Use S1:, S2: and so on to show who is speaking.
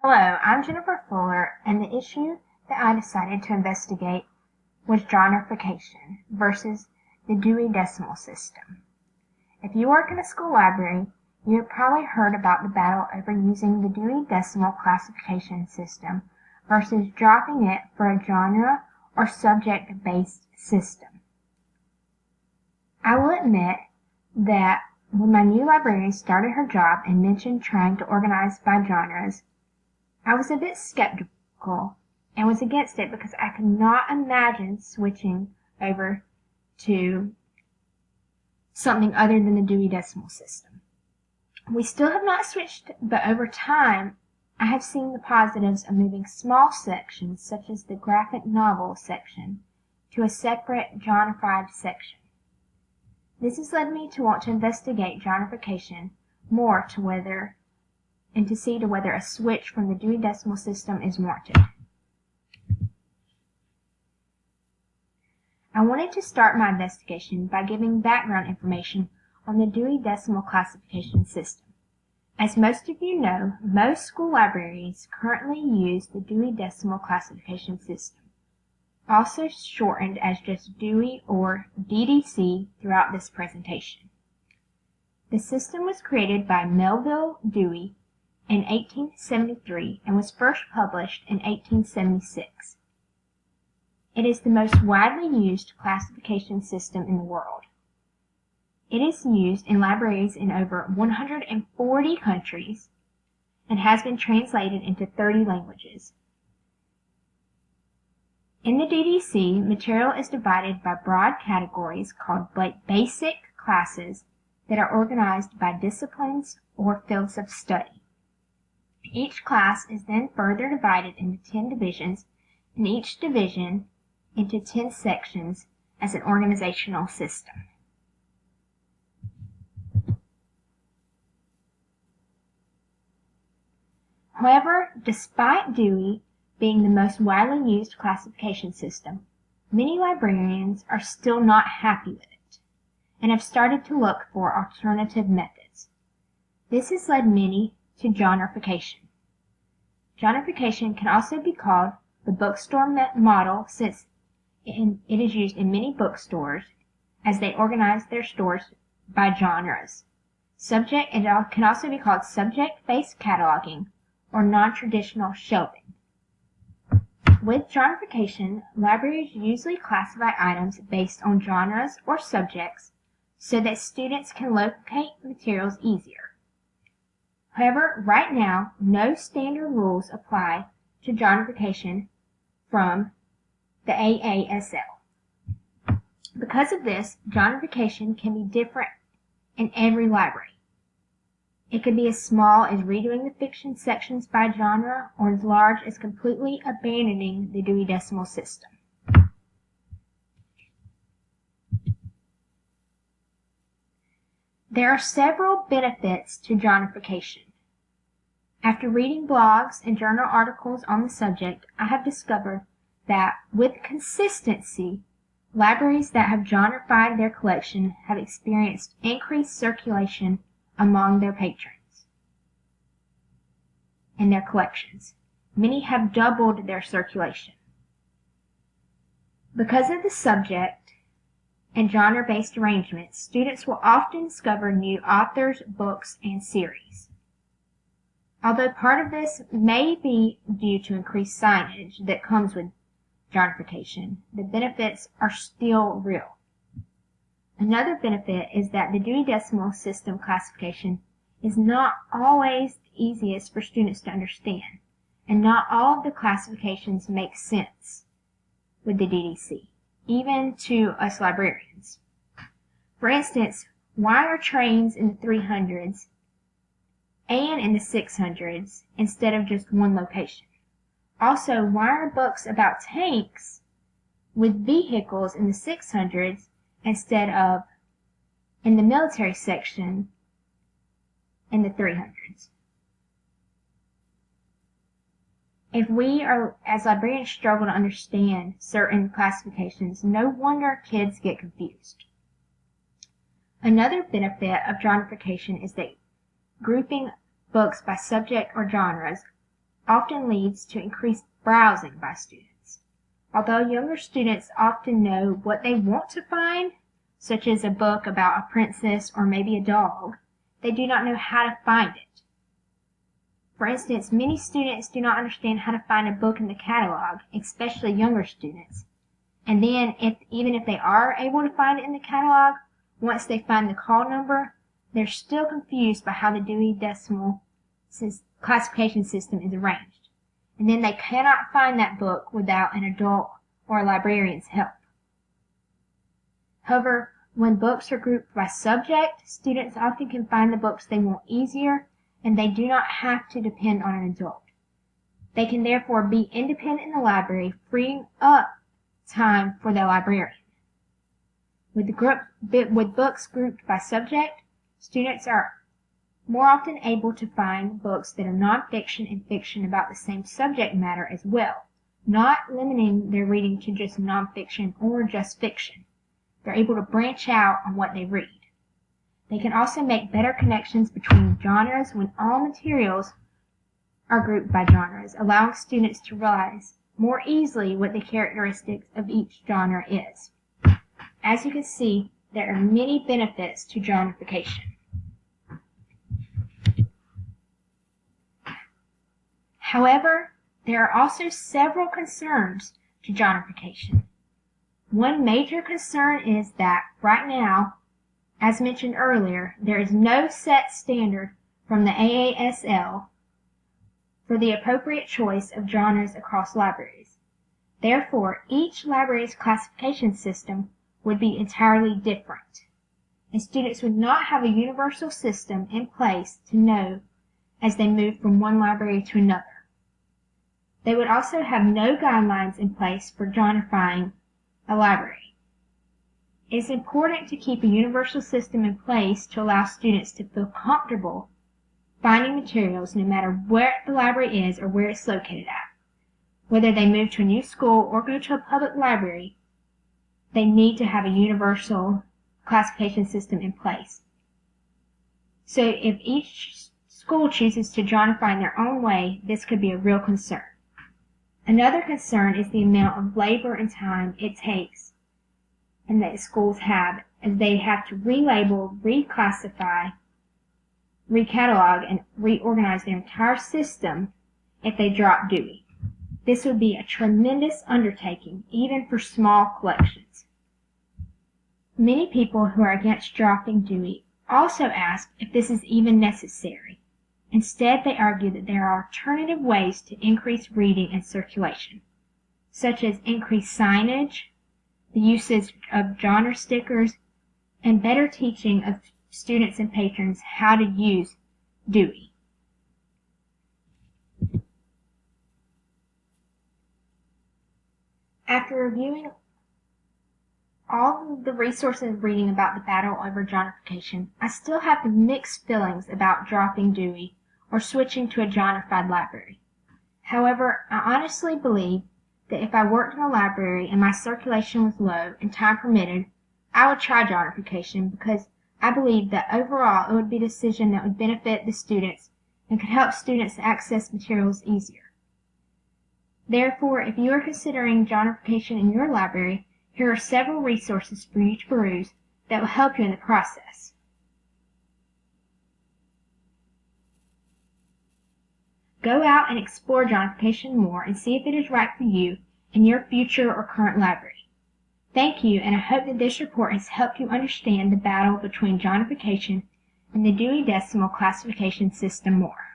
S1: Hello, I'm Jennifer Fuller, and the issue that I decided to investigate was genrefication versus the Dewey Decimal System. If you work in a school library, you have probably heard about the battle over using the Dewey Decimal Classification System versus dropping it for a genre or subject-based system. I will admit that when my new librarian started her job and mentioned trying to organize by genres, I was a bit skeptical and was against it because I could not imagine switching over to something other than the Dewey Decimal System. We still have not switched, but over time I have seen the positives of moving small sections, such as the graphic novel section, to a separate genrefied section. This has led me to want to investigate genrefication more to see whether a switch from the Dewey Decimal System is warranted. I wanted to start my investigation by giving background information on the Dewey Decimal Classification System. As most of you know, most school libraries currently use the Dewey Decimal Classification System, also shortened as just Dewey or DDC throughout this presentation. The system was created by Melville Dewey in 1873 and was first published in 1876. It is the most widely used classification system in the world. It is used in libraries in over 140 countries and has been translated into 30 languages. In the DDC, material is divided by broad categories called basic classes that are organized by disciplines or fields of study. Each class is then further divided into 10 divisions, and each division into 10 sections as an organizational system. However, despite Dewey being the most widely used classification system, many librarians are still not happy with it and have started to look for alternative methods. This has led many to genrefication. Genrefication can also be called the bookstore model since it is used in many bookstores as they organize their stores by genres. It can also be called subject-based cataloging or non-traditional shelving. With genrefication, libraries usually classify items based on genres or subjects so that students can locate materials easier. However, right now, no standard rules apply to genrefication from the AASL. Because of this, genrefication can be different in every library. It could be as small as redoing the fiction sections by genre or as large as completely abandoning the Dewey Decimal System. There are several benefits to genrefication. After reading blogs and journal articles on the subject, I have discovered that with consistency, libraries that have genrefied their collection have experienced increased circulation among their patrons in their collections. Many have doubled their circulation. Because of the subject and genre-based arrangements, students will often discover new authors, books, and series. Although part of this may be due to increased signage that comes with genrefication, the benefits are still real. Another benefit is that the Dewey Decimal System classification is not always the easiest for students to understand, and not all of the classifications make sense with the DDC, even to us librarians. For instance, why are trains in the 300s and in the 600s instead of just one location? Also, why are books about tanks with vehicles in the 600s instead of in the military section in the 300s? If we as librarians struggle to understand certain classifications, no wonder kids get confused. Another benefit of genrefication is that grouping books by subject or genres often leads to increased browsing by students. Although younger students often know what they want to find, such as a book about a princess or maybe a dog, they do not know how to find it. For instance, many students do not understand how to find a book in the catalog, especially younger students. And then, even if they are able to find it in the catalog, once they find the call number, they're still confused by how the Dewey Decimal Classification System is arranged. And then they cannot find that book without an adult or a librarian's help. However, when books are grouped by subject, students often can find the books they want easier, and they do not have to depend on an adult. They can therefore be independent in the library, freeing up time for the librarian. With books grouped by subject, students are more often able to find books that are nonfiction and fiction about the same subject matter as well, not limiting their reading to just nonfiction or just fiction. They're able to branch out on what they read. They can also make better connections between genres when all materials are grouped by genres, allowing students to realize more easily what the characteristics of each genre is. As you can see, there are many benefits to genrefication. However, there are also several concerns to genrefication. One major concern is that right now, as mentioned earlier, there is no set standard from the AASL for the appropriate choice of genres across libraries. Therefore, each library's classification system would be entirely different, and students would not have a universal system in place to know as they move from one library to another. They would also have no guidelines in place for genrifying a library. It is important to keep a universal system in place to allow students to feel comfortable finding materials no matter where the library is or where it's located at. Whether they move to a new school or go to a public library, they need to have a universal classification system in place. So if each school chooses to genrify in their own way, this could be a real concern. Another concern is the amount of labor and time it takes and that schools have, as they have to relabel, reclassify, recatalog, and reorganize their entire system if they drop Dewey. This would be a tremendous undertaking, even for small collections. Many people who are against dropping Dewey also ask if this is even necessary. Instead, they argue that there are alternative ways to increase reading and circulation, such as increased signage, the usage of genre stickers, and better teaching of students and patrons how to use Dewey. After reviewing all of the resources reading about the battle over genrefication, I still have mixed feelings about dropping Dewey or switching to a genrefied library. However, I honestly believe that if I worked in a library and my circulation was low and time permitted, I would try genrefication because I believe that overall it would be a decision that would benefit the students and could help students access materials easier. Therefore, if you are considering genrefication in your library, here are several resources for you to peruse that will help you in the process. Go out and explore genrefication more and see if it is right for you in your future or current library. Thank you, and I hope that this report has helped you understand the battle between genrefication and the Dewey Decimal Classification System more.